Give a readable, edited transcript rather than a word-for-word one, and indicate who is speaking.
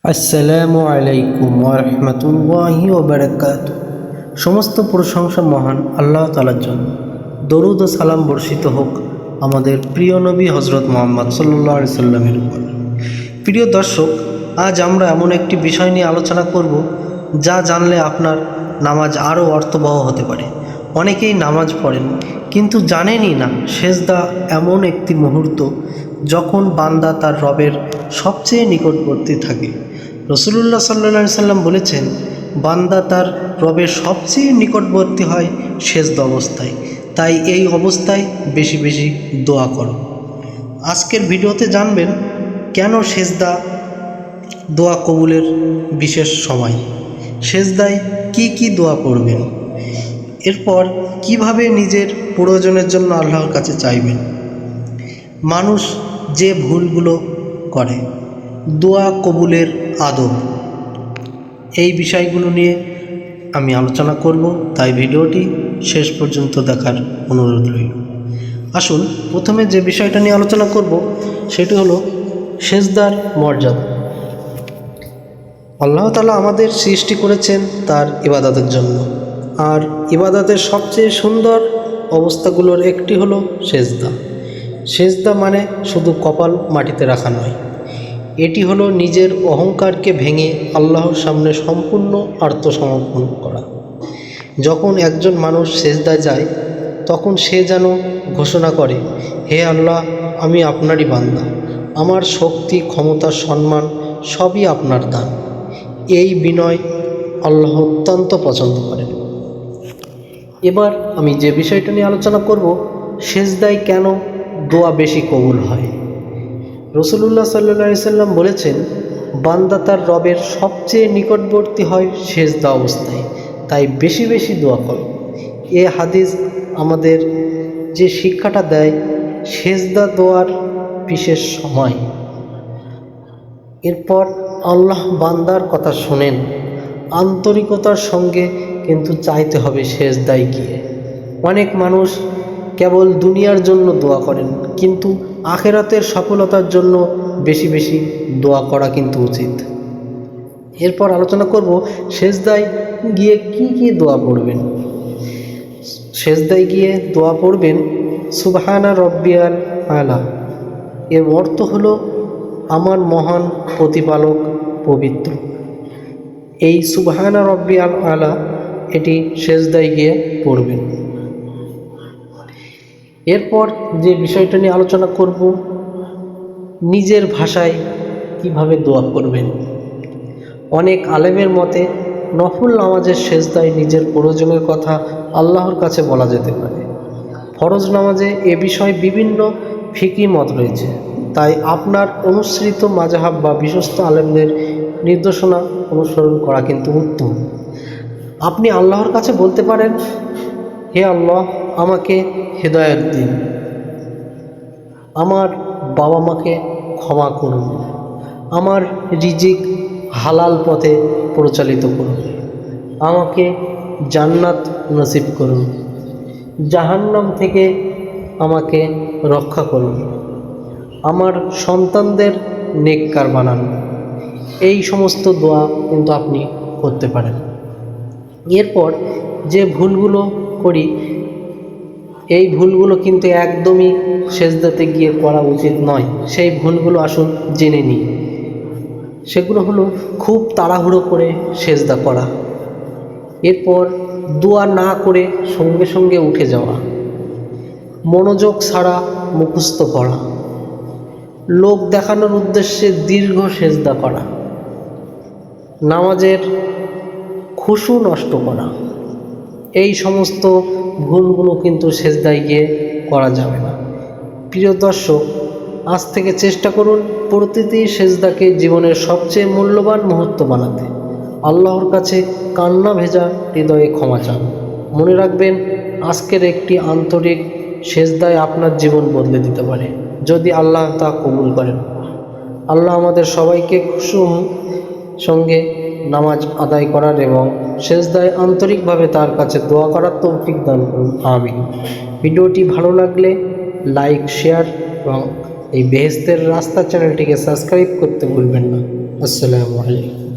Speaker 1: আসসালামু আলাইকুম ওরহমতুল্লাহি ওবারাকাতুহু। সমস্ত প্রশংসা মহান আল্লাহ তাআলার জন্য। দরুদ ও সালাম বর্ষিত হোক আমাদের প্রিয় নবী হজরত মুহাম্মদ সাল্লাল্লাহু আলাইহি সাল্লামের উপর। প্রিয় দর্শক, আজ আমরা এমন একটি বিষয় নিয়ে আলোচনা করব যা জানলে আপনার নামাজ আরও অর্থবহ হতে পারে। অনেকেই নামাজ পড়েন কিন্তু জানেনই না সেজদা এমন একটি মুহূর্ত যখন বান্দা তার রবের সবচেয়ে নিকটবর্তী থাকে। রাসূলুল্লাহ সাল্লাল্লাহু আলাইহি সাল্লাম বলেছেন, বান্দা তার রবের সবচেয়ে নিকটবর্তী হয় সেজদা অবস্থায়। তাই এই অবস্থায় বেশি বেশি দোয়া করো। আজকের ভিডিওতে জানবেন কেন সেজদা দোয়া কবুলের বিশেষ সময়, সেজদায় কি কি দোয়া পড়বেন, এরপর কিভাবে নিজের প্রয়োজনের জন্য আল্লাহর কাছে চাইবেন, মানুষ যে ভুলগুলো করে, দোয়া কবুলের আদব, এই বিষয়গুলো নিয়ে আমি আলোচনা করব। তাই ভিডিওটি শেষ পর্যন্ত দেখার অনুরোধ রইল। আসুন প্রথমে যে বিষয়টা নিয়ে আলোচনা করব সেটি হলো সেজদার মর্যাদা। আল্লাহ তাআলা আমাদের সৃষ্টি করেছেন তার ইবাদতের জন্য, আর ইবাদতের সবচেয়ে সুন্দর অবস্থাগুলোর একটি হলো সেজদা। সেজদা মানে শুধু কপাল মাটিতে রাখা নয়, এটি হলো নিজের অহংকারকে ভেঙে আল্লাহর সামনে সম্পূর্ণ আত্মসমর্পণ করা। যখন একজন মানুষ সেজদায় যায় তখন সে যেন ঘোষণা করে, হে আল্লাহ, আমি আপনারই বান্দা, আমার শক্তি, ক্ষমতা, সম্মান সবই আপনার দান। এই বিনয় আল্লাহ অত্যন্ত পছন্দ করেন। এবার আমি যে বিষয়টা নিয়ে আলোচনা করব, সেজদায় কেন দোয়া বেশি কবুল হয়। রাসূলুল্লাহ সাল্লাল্লাহু আলাইহি সাল্লাম বলেছেন, বান্দা তার রবের সবচেয়ে নিকটবর্তী হয় সেজদা অবস্থায়, তাই বেশি বেশি দোয়া করো। এ হাদিস আমাদের যে শিক্ষাটা দেয় সেজদা দোয়ার বিশেষ সময়। এরপর আল্লাহ বান্দার কথা শোনেন, আন্তরিকতার সঙ্গে কিন্তু চাইতে হবে সেজদায় গিয়ে। অনেক মানুষ কেবল দুনিয়ার জন্য দোয়া করেন, কিন্তু আখিরাতের সফলতার জন্য বেশি বেশি দোয়া করা কিন্তু উচিত। এরপর আলোচনা করব সেজদায় গিয়ে কি কি দোয়া পড়বেন। সেজদায় গিয়ে দোয়া পড়বেন সুবহানা রব্বিয়াল আলা। এর অর্থ হলো আমার মহান প্রতিপালক পবিত্র। এই সুবহানা রব্বিয়াল আলা এটি সেজদায় গিয়ে পড়বেন। এরপর যে বিষয়টা নিয়ে আলোচনা করব, নিজের ভাষায় কিভাবে দোয়া করবেন। অনেক আলেমের মতে নফল নামাজের সেজদায় নিজের প্রয়োজনের কথা আল্লাহর কাছে বলা যেতে পারে। ফরজ নামাজে এ বিষয়ে বিভিন্ন ফিকহি মত রয়েছে, তাই আপনার অনুসৃত মাযহাব বা বিশ্বস্ত আলেমদের নির্দেশনা অনুসরণ করা কিন্তু উত্তম। আপনি আল্লাহর কাছে বলতে পারেন, হে আল্লাহ, আমাকে হেদায়েত দিন, আমার বাবা মাকে ক্ষমা করুন, আমার রিজিক হালাল পথে পরিচালিত করুন, আমাকে জান্নাত নসিব করুন, জাহান্নাম থেকে আমাকে রক্ষা করুন, আমার সন্তানদের নেককার বানান। এই সমস্ত দোয়া কিন্তু আপনি করতে পারেন। এরপর যে ভুলগুলো করি, এই ভুলগুলো কিন্তু একদমই সেজদাতে গিয়ে করা উচিত নয়। সেই ভুলগুলো আসুন জেনে নিই। সেগুলো হলো খুব তাড়াহুড়ো করে সেজদা করা, এরপর দোয়া না করে সঙ্গে সঙ্গে উঠে যাওয়া, মনোযোগ ছাড়া মুখস্থ করা, লোক দেখানোর উদ্দেশ্যে দীর্ঘ সেজদা করা, নামাজের খুশু নষ্ট করা। এই সমস্ত ভুলগুলো কিন্তু সেজদায় গিয়ে করা যাবে না। প্রিয় দর্শক, আজ থেকে চেষ্টা করুন প্রতিটি সেজদাকে জীবনের সবচেয়ে মূল্যবান মুহূর্ত বানাতে। আল্লাহর কাছে কান্না ভেজা হৃদয়ে ক্ষমা চান। মনে রাখবেন, আজকের একটি আন্তরিক সেজদায় আপনার জীবন বদলে দিতে পারে, যদি আল্লাহ তা কবুল করেন। আল্লাহ আমাদের সবাইকে খুশু সঙ্গে নামাজ আদায় করার এবং সেজদায় আন্তরিকভাবে তার কাছে দোয়া করার তৌফিক দান করুন, আমিন। ভিডিওটি ভালো লাগলে লাইক, শেয়ার এবং এই বেহেশতের রাস্তা চ্যানেলটিকে সাবস্ক্রাইব করতে ভুলবেন না। আসসালামু আলাইকুম।